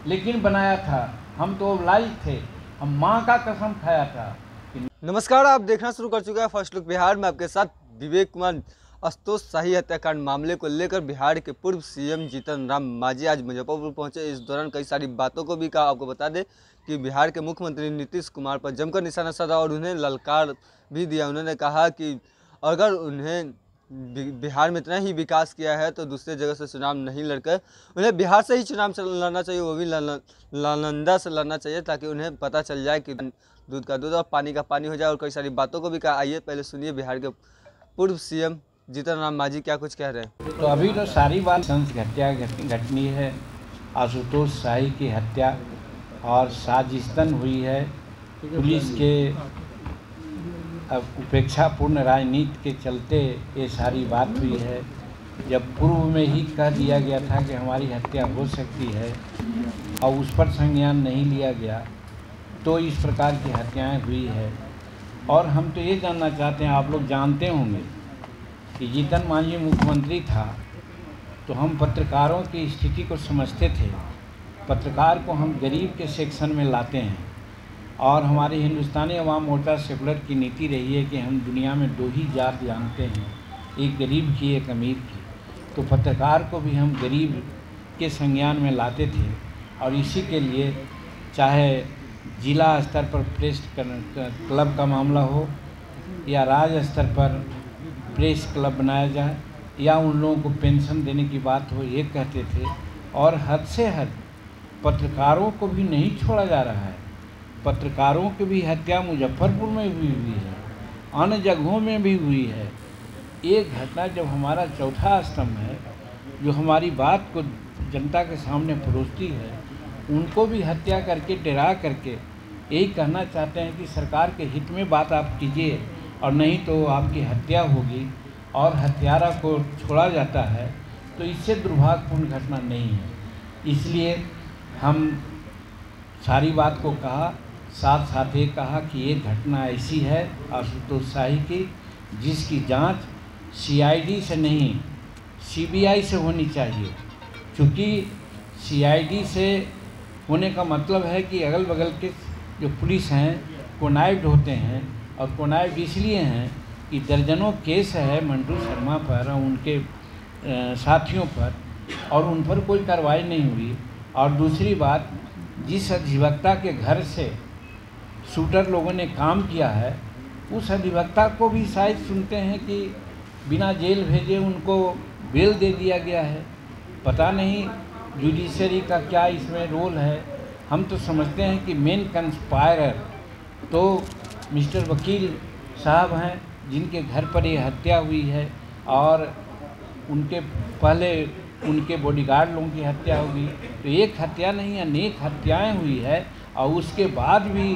लेकिन बनाया था। हम तो लाइव थे, हम माँ का कसम खाया था। नमस्कार, आप देखना शुरू कर चुके हैं फर्स्ट लुक बिहार में। आपके साथ विवेक कुमार। आशुतोष शाही हत्याकांड मामले को लेकर बिहार के पूर्व सीएम जीतन राम मांझी आज मुजफ्फरपुर पहुंचे। इस दौरान कई सारी बातों को भी कहा। आपको बता दें कि बिहार के मुख्यमंत्री नीतीश कुमार पर जमकर निशाना साधा और उन्हें ललकार भी दिया। उन्होंने कहा कि अगर उन्हें बिहार में इतना ही विकास किया है तो दूसरे जगह से चुनाव नहीं लड़कर उन्हें बिहार से ही चुनाव से लड़ना चाहिए, वो भी नालंदा से लड़ना चाहिए, ताकि उन्हें पता चल जाए कि दूध का दूध और पानी का पानी हो जाए। और कई सारी बातों को भी कहा। आइए पहले सुनिए बिहार के पूर्व सीएम जीतन राम मांझी क्या कुछ कह रहे हैं। तो अभी तो सारी बात हत्या घटनी है, आशुतोष शाही की हत्या और साजिशतन हुई है। पुलिस के उपेक्षापूर्ण राजनीति के चलते ये सारी बात हुई है। जब पूर्व में ही कह दिया गया था कि हमारी हत्या हो सकती है और उस पर संज्ञान नहीं लिया गया, तो इस प्रकार की हत्याएं हुई है। और हम तो ये जानना चाहते हैं, आप लोग जानते होंगे कि जीतन मांझी मुख्यमंत्री था तो हम पत्रकारों की स्थिति को समझते थे। पत्रकार को हम गरीब के सेक्शन में लाते हैं और हमारे हिंदुस्तानी अवाम मोर्चा सेकुलर की नीति रही है कि हम दुनिया में दो ही जात जानते हैं, एक गरीब की, एक अमीर की। तो पत्रकार को भी हम गरीब के संज्ञान में लाते थे और इसी के लिए चाहे जिला स्तर पर प्रेस क्लब का मामला हो या राज्य स्तर पर प्रेस क्लब बनाया जाए या उन लोगों को पेंशन देने की बात हो, ये कहते थे। और हद से हद पत्रकारों को भी नहीं छोड़ा जा रहा है। पत्रकारों की भी हत्या मुजफ्फरपुर में भी हुई है, अन्य जगहों में भी हुई है। एक घटना जब हमारा चौथा स्तंभ है जो हमारी बात को जनता के सामने परोसती है, उनको भी हत्या करके डरा करके यही कहना चाहते हैं कि सरकार के हित में बात आप कीजिए और नहीं तो आपकी हत्या होगी और हत्यारा को छोड़ा जाता है। तो इससे दुर्भाग्यपूर्ण घटना नहीं है। इसलिए हम सारी बात को कहा, साथ साथ ये कहा कि ये घटना ऐसी है आशुतोष शाही की जिसकी जांच सीआईडी से नहीं सीबीआई से होनी चाहिए। क्योंकि सीआईडी से होने का मतलब है कि अगल बगल के जो पुलिस हैं कोनाइव्ड होते हैं, और कोनाइव्ड इसलिए हैं कि दर्जनों केस है मंटू शर्मा पर और उनके साथियों पर, और उन पर कोई कार्रवाई नहीं हुई। और दूसरी बात, जिस अधिवक्ता के घर से शूटर लोगों ने काम किया है, उस अधिवक्ता को भी शायद सुनते हैं कि बिना जेल भेजे उनको बेल दे दिया गया है। पता नहीं जुडिशरी का क्या इसमें रोल है। हम तो समझते हैं कि मेन कंस्पायरर तो मिस्टर वकील साहब हैं जिनके घर पर ये हत्या हुई है, और उनके पहले उनके बॉडीगार्ड लोगों की हत्या होगी। तो एक हत्या नहीं, अनेक हत्याएं हुई है और उसके बाद भी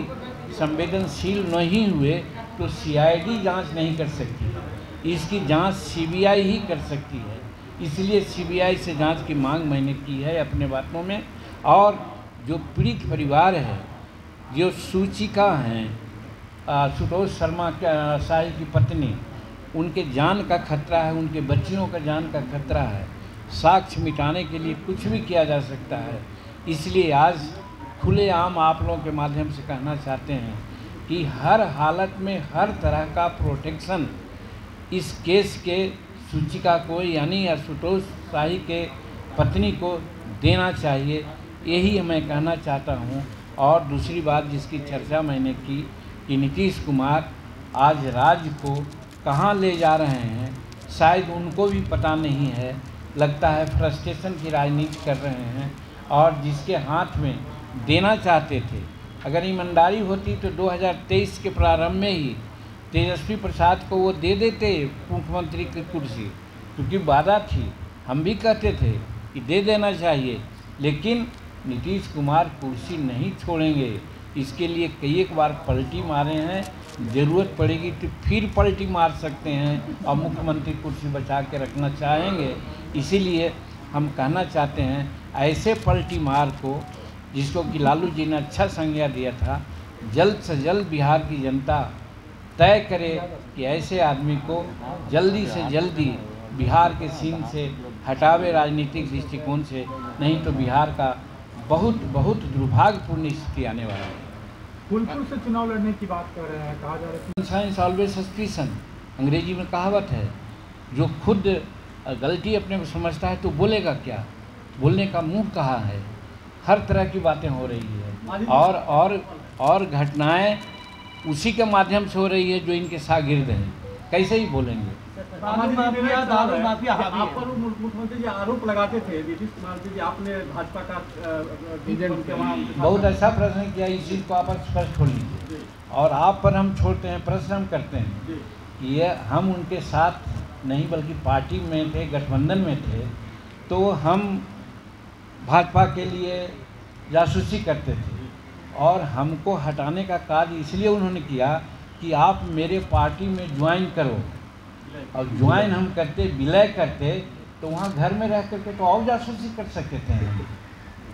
संवेदनशील नहीं हुए तो सीआईडी जांच नहीं कर सकती, इसकी जांच सीबीआई ही कर सकती है। इसलिए सीबीआई से जांच की मांग मैंने की है अपने बातों में। और जो पीड़ित परिवार है, जो सूचिका हैं आशुतोष शर्मा शाही की पत्नी, उनके जान का खतरा है, उनके बच्चियों का जान का खतरा है। साक्ष्य मिटाने के लिए कुछ भी किया जा सकता है। इसलिए आज खुलेआम आप लोगों के माध्यम से कहना चाहते हैं कि हर हालत में हर तरह का प्रोटेक्शन इस केस के सूचिका को यानी आशुतोष शाही के पत्नी को देना चाहिए, यही मैं कहना चाहता हूँ। और दूसरी बात जिसकी चर्चा मैंने की कि नीतीश कुमार आज राज्य को कहाँ ले जा रहे हैं, शायद उनको भी पता नहीं है। लगता है फ्रस्ट्रेशन की राजनीति कर रहे हैं, और जिसके हाथ में देना चाहते थे, अगर ईमानदारी होती तो 2023 के प्रारंभ में ही तेजस्वी प्रसाद को वो दे देते मुख्यमंत्री की कुर्सी, क्योंकि वादा थी। हम भी कहते थे कि दे देना चाहिए, लेकिन नीतीश कुमार कुर्सी नहीं छोड़ेंगे। इसके लिए कई एक बार पलटी मारे हैं, ज़रूरत पड़ेगी तो फिर पलटी मार सकते हैं और मुख्यमंत्री कुर्सी बचा के रखना चाहेंगे। इसीलिए हम कहना चाहते हैं ऐसे पलटी मार को, जिसको कि लालू जी ने अच्छा संज्ञा दिया था, जल्द से जल्द बिहार की जनता तय करे कि ऐसे आदमी को जल्दी से जल्दी बिहार के सीन से हटावे राजनीतिक दृष्टिकोण से, नहीं तो बिहार का बहुत बहुत दुर्भाग्यपूर्ण स्थिति आने वाली है। फूलपुर से चुनाव लड़ने की बात कर रहे हैं, कहा जा रहा है साइंस ऑलवेज सस्पिशन, अंग्रेजी में कहावत है। जो खुद गलती अपने को समझता है तो बोलेगा क्या, बोलने का मुंह कहाँ है। हर तरह की बातें हो रही है और घटनाएं उसी के माध्यम से हो रही है जो इनके शागिर्द हैं। कैसे ही बोलेंगे। आप पर मुख्यमंत्री जी आरोप लगाते थे, नीतीश कुमार जी, आपने भाजपा का बहुत अच्छा प्रश्न किया। इस चीज़ को आप स्पष्ट छोड़ लीजिए और आप पर हम छोड़ते हैं, प्रश्न हम करते हैं कि ये हम उनके साथ नहीं बल्कि पार्टी में थे, गठबंधन में थे, तो हम भाजपा के लिए जासूसी करते थे और हमको हटाने का कार्य इसलिए उन्होंने किया कि आप मेरे पार्टी में ज्वाइन करो। और ज्वाइन हम करते, विलय करते, तो वहाँ घर में रह करके तो और जासूसी कर सकते थे।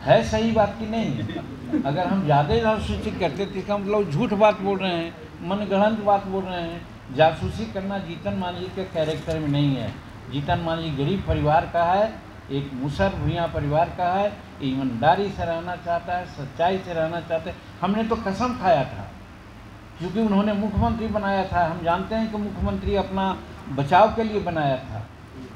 है सही बात की नहीं? अगर हम ज़्यादा जासूसी करते तो इसका मतलब झूठ बात बोल रहे हैं, मनगढ़ंत बात बोल रहे हैं। जासूसी करना जीतन मांझी के कैरेक्टर में नहीं है। जीतन मांझी गरीब परिवार का है, एक मुसर भुइयाँ परिवार का है, ईमानदारी से रहना चाहता है, सच्चाई से रहना चाहते हैं। हमने तो कसम खाया था क्योंकि उन्होंने मुख्यमंत्री बनाया था। हम जानते हैं कि मुख्यमंत्री अपना बचाव के लिए बनाया था,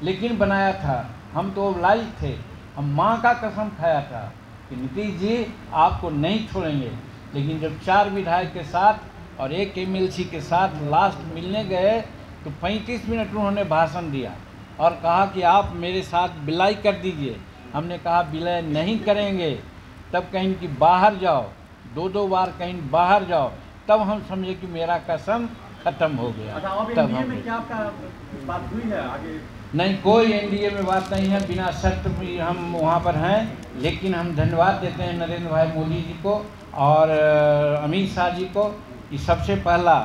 लेकिन बनाया था, हम तो लाइक थे। हम माँ का कसम खाया था कि नीतीश जी आपको नहीं छोड़ेंगे। लेकिन जब 4 विधायक के साथ और 1 MLC के साथ लास्ट मिलने गए तो 35 मिनट उन्होंने भाषण दिया और कहा कि आप मेरे साथ विलय कर दीजिए। हमने कहा विलय नहीं करेंगे। तब कहीं कि बाहर जाओ, 2 बार कहीं बाहर जाओ, तब हम समझे कि मेरा कसम खत्म हो गया। तब हम में क्या आपका बात हुई है आगे? नहीं, कोई एनडीए में बात नहीं है, बिना शर्त भी हम वहाँ पर हैं। लेकिन हम धन्यवाद देते हैं नरेंद्र भाई मोदी जी को और अमित शाह जी को कि सबसे पहला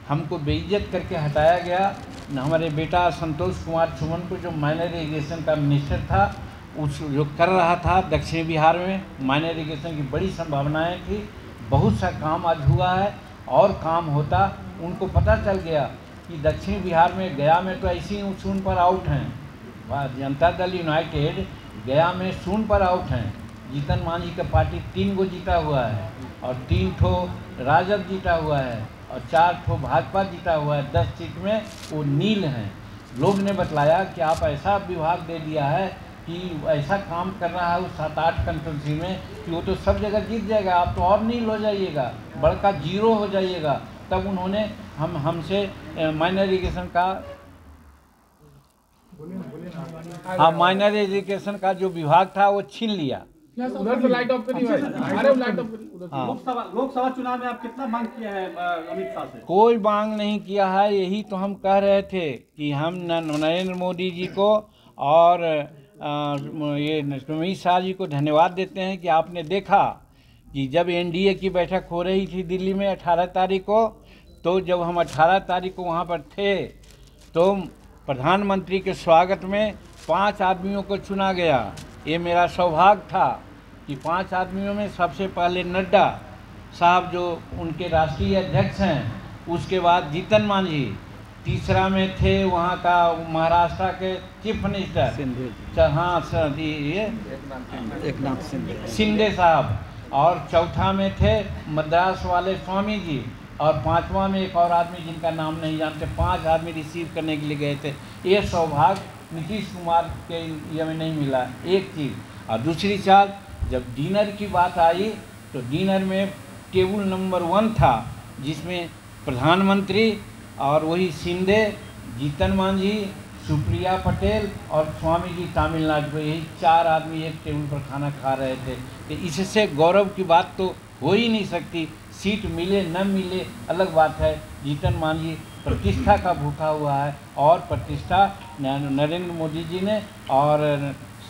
हमको बेइज्जत करके हटाया गया। हमारे बेटा संतोष कुमार सुमन को, जो माइनर इरिगेशन का मिनिस्टर था, उस जो कर रहा था दक्षिण बिहार में माइनर इरिगेशन की बड़ी संभावनाएं थी। बहुत सा काम आज हुआ है और काम होता। उनको पता चल गया कि दक्षिण बिहार में, गया में तो ऐसे ही शून्य पर आउट हैं। जनता दल यूनाइटेड गया में शून्य पर आउट हैं। जीतन मांझी का पार्टी 3 गो जीता हुआ है और 3 ठो राजद जीता हुआ है और 4 ठो भाजपा जीता हुआ है। 10 सीट में वो नील हैं। लोग ने बतलाया कि आप ऐसा विभाग दे दिया है कि ऐसा काम कर रहा है उस 7-8 कंस्टिट्यूंसी में कि वो तो सब जगह जीत जाएगा, आप तो और नील हो जाइएगा, बड़का 0 हो जाइएगा। तब उन्होंने हमसे माइनर इरिगेशन का माइनर इरिगेशन का जो विभाग था वो छीन लिया। उधर से लाइट ऑफ करिए। लोकसभा चुनाव में आप कितना मांग किया है अमित शाह से? कोई मांग नहीं किया है। यही तो हम कह रहे थे कि हम नरेंद्र मोदी जी को और ये अमित शाह जी को धन्यवाद देते हैं कि आपने देखा कि जब एनडीए की बैठक हो रही थी दिल्ली में 18 तारीख को, तो जब हम 18 तारीख को वहाँ पर थे तो प्रधानमंत्री के स्वागत में 5 आदमियों को चुना गया। ये मेरा सौभाग्य था कि 5 आदमियों में सबसे पहले नड्डा साहब जो उनके राष्ट्रीय अध्यक्ष हैं, उसके बाद जीतन मांझी, तीसरा में थे वहाँ का महाराष्ट्र के चीफ मिनिस्टर, हाँ ये एकनाथ शिंदे साहब, और चौथा में थे मद्रास वाले स्वामी जी, और 5वां में एक और आदमी जिनका नाम नहीं जानते। 5 आदमी रिसीव करने के लिए गए थे। ये सौभाग्य नीतीश कुमार के ये में नहीं मिला। एक चीज़। और दूसरी चाल, जब डिनर की बात आई तो डिनर में टेबल नंबर 1 था जिसमें प्रधानमंत्री और वही शिंदे, जीतन मांझी, सुप्रिया पटेल और स्वामी जी तमिलनाडु में, यही 4 आदमी एक टेबल पर खाना खा रहे थे। तो इससे गौरव की बात तो हो ही नहीं सकती। सीट मिले न मिले अलग बात है। जीतन मांझी प्रतिष्ठा का भूखा हुआ है और प्रतिष्ठा नरेंद्र मोदी जी ने और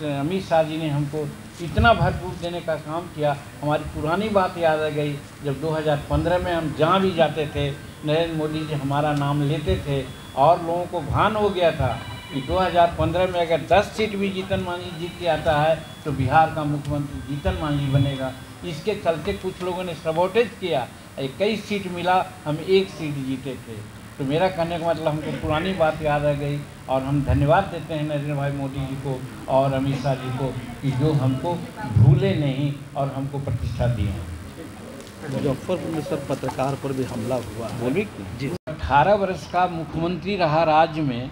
अमित शाह जी ने हमको इतना भरपूर देने का काम किया। हमारी पुरानी बात याद आ गई, जब 2015 में हम जहाँ भी जाते थे नरेंद्र मोदी जी हमारा नाम लेते थे और लोगों को भान हो गया था कि 2015 में अगर 10 सीट भी जीतन मांझी जीत के आता है तो बिहार का मुख्यमंत्री जीतन मांझी बनेगा। इसके चलते कुछ लोगों ने सबोटेज किया, 21 सीट मिला, हम 1 सीट जीते थे। तो मेरा कहने का मतलब हमको पुरानी बात याद आ गई और हम धन्यवाद देते हैं नरेंद्र भाई मोदी जी को और अमित शाह जी को कि जो हमको भूले नहीं और हमको प्रतिष्ठा दी है। मुजफ्फरपुर में सर पत्रकार पर भी हमला हुआ है। बोलिए जी 18 वर्ष का मुख्यमंत्री रहा राज्य में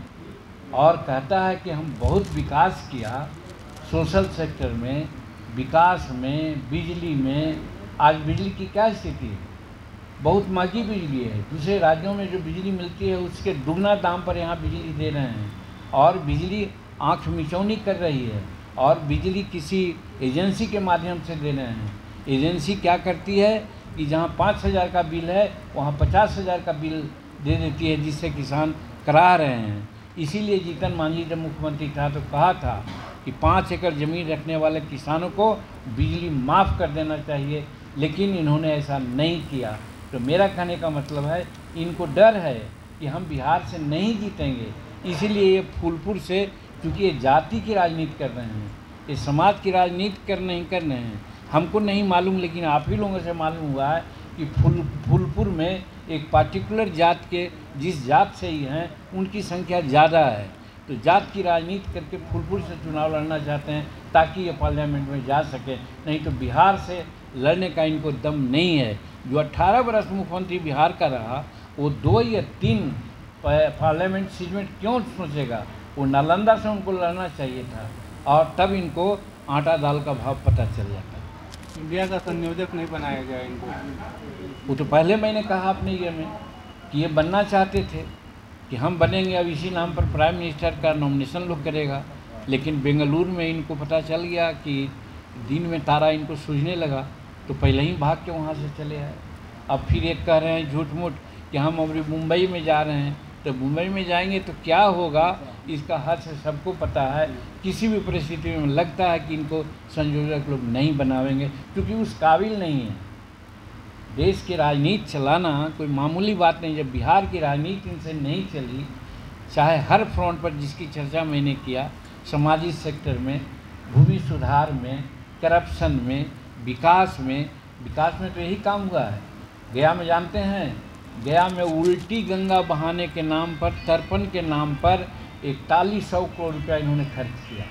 और कहता है कि हम बहुत विकास किया सोशल सेक्टर में, विकास में, बिजली में। आज बिजली की क्या स्थिति है? बहुत महंगी बिजली है। दूसरे राज्यों में जो बिजली मिलती है उसके दुगना दाम पर यहाँ बिजली दे रहे हैं और बिजली आँख मिचौनी कर रही है और बिजली किसी एजेंसी के माध्यम से दे रहे हैं। एजेंसी क्या करती है कि जहाँ 5,000 का बिल है वहाँ 50,000 का बिल दे देती है, जिससे किसान करा रहे हैं। इसीलिए जीतन मांझी जब मुख्यमंत्री था तो कहा था कि 5 एकड़ ज़मीन रखने वाले किसानों को बिजली माफ़ कर देना चाहिए, लेकिन इन्होंने ऐसा नहीं किया। तो मेरा कहने का मतलब है इनको डर है कि हम बिहार से नहीं जीतेंगे, इसीलिए ये फूलपुर से, क्योंकि ये जाति की राजनीति कर रहे हैं, ये समाज की राजनीति कर रहे हैं। हमको नहीं मालूम, लेकिन आप ही लोगों से मालूम हुआ है कि फूलपुर में एक पार्टिकुलर जात के, जिस जात से ही हैं उनकी संख्या ज़्यादा है। तो जात की राजनीति करके फूलपुर से चुनाव लड़ना चाहते हैं ताकि ये पार्लियामेंट में जा सके, नहीं तो बिहार से लड़ने का इनको दम नहीं है। जो 18 वर्ष मुख्यमंत्री बिहार का रहा वो 2 या 3 पार्लियामेंट सीट में क्यों सोचेगा? वो नालंदा से उनको लड़ना चाहिए था और तब इनको आटा दाल का भाव पता चल जाता। इंडिया का संयोजक नहीं बनाया गया इनको। वो तो पहले मैंने कहा अपने ये में कि ये बनना चाहते थे कि हम बनेंगे, अब इसी नाम पर प्राइम मिनिस्टर का नॉमिनेशन लोग करेगा, लेकिन बेंगलुरु में इनको पता चल गया कि दिन में तारा इनको सूझने लगा तो पहले ही भाग के वहाँ से चले आए। अब फिर एक कह रहे हैं झूठ मूठ कि हम अभी मुंबई में जा रहे हैं, तो मुंबई में जाएंगे तो क्या होगा इसका हद से सबको पता है। किसी भी परिस्थिति में लगता है कि इनको संयोजक लोग नहीं बनावेंगे क्योंकि उस काबिल नहीं है। देश की राजनीति चलाना कोई मामूली बात नहीं। जब बिहार की राजनीति इनसे नहीं चली, चाहे हर फ्रंट पर जिसकी चर्चा मैंने किया, सामाजिक सेक्टर में, भूमि सुधार में, करप्शन में, विकास में तो यही काम हुआ है। गया में जानते हैं, गया में उल्टी गंगा बहाने के नाम पर, तर्पण के नाम पर 4100 करोड़ रुपया इन्होंने खर्च किया।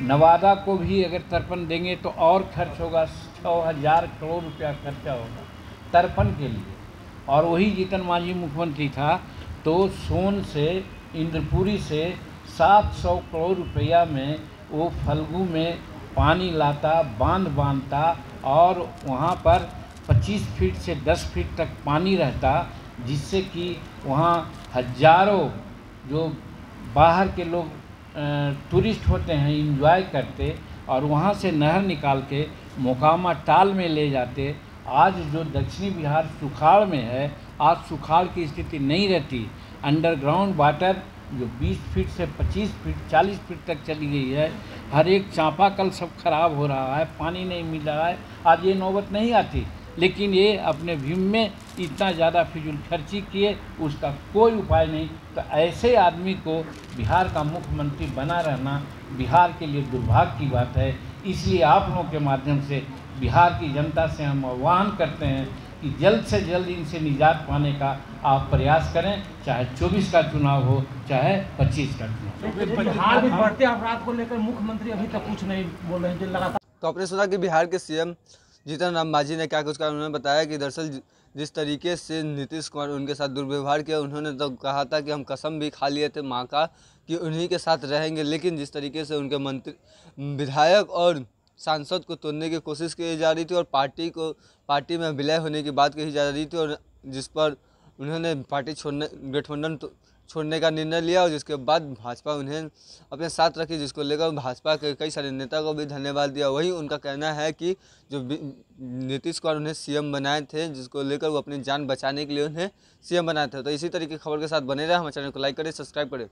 नवादा को भी अगर तर्पण देंगे तो और खर्च होगा, 6000 करोड़ रुपया खर्चा होगा तर्पण के लिए। और वही जीतन मांझी मुख्यमंत्री था तो सोन से, इंद्रपुरी से 700 करोड़ रुपया में वो फल्गु में पानी लाता, बांध बांधता और वहाँ पर 25 फीट से 10 फीट तक पानी रहता, जिससे कि वहाँ हजारों जो बाहर के लोग टूरिस्ट होते हैं एंजॉय करते और वहाँ से नहर निकाल के मोकामा टाल में ले जाते। आज जो दक्षिणी बिहार सुखाड़ में है, आज सुखाड़ की स्थिति नहीं रहती। अंडरग्राउंड वाटर जो 20 फीट से 25 फीट 40 फीट तक चली गई है, हर एक चापाकल सब खराब हो रहा है, पानी नहीं मिल रहा है। आज ये नौबत नहीं आती, लेकिन ये अपने भीम में इतना ज़्यादा फिजूल खर्ची किए, उसका कोई उपाय नहीं। तो ऐसे आदमी को बिहार का मुख्यमंत्री बना रहना बिहार के लिए दुर्भाग्य की बात है। इसलिए आप लोगों के माध्यम से बिहार की जनता से हम आह्वान करते हैं कि जल्द से जल्द इनसे निजात पाने का आप प्रयास करें, चाहे 24 का चुनाव हो चाहे 25 का चुनाव। बिहार में बढ़ते अपराध को लेकर मुख्यमंत्री अभी तक कुछ नहीं बोल रहे हैं, जो लगातार। तो आपने सुना कि बिहार के सीएम जीतन राम मांझी ने क्या कुछ कहा। उन्होंने बताया कि दरअसल जिस तरीके से नीतीश कुमार उनके साथ दुर्व्यवहार किया, उन्होंने तो कहा था कि हम कसम भी खा लिए थे माँ का कि उन्हीं के साथ रहेंगे, लेकिन जिस तरीके से उनके मंत्री, विधायक और सांसद को तोड़ने की कोशिश की जा रही थी और पार्टी में विलय होने की बात कही जा रही थी, और जिस पर उन्होंने पार्टी गठबंधन छोड़ने का निर्णय लिया और जिसके बाद भाजपा उन्हें अपने साथ रखी, जिसको लेकर भाजपा के कई सारे नेता को भी धन्यवाद दिया। वहीं उनका कहना है कि जो नीतीश कुमार उन्हें सीएम बनाए थे, जिसको लेकर वो अपनी जान बचाने के लिए उन्हें सीएम बनाए थे। तो इसी तरीके की खबर के साथ बने रहे। हमारे चैनल को लाइक करें, सब्सक्राइब करें।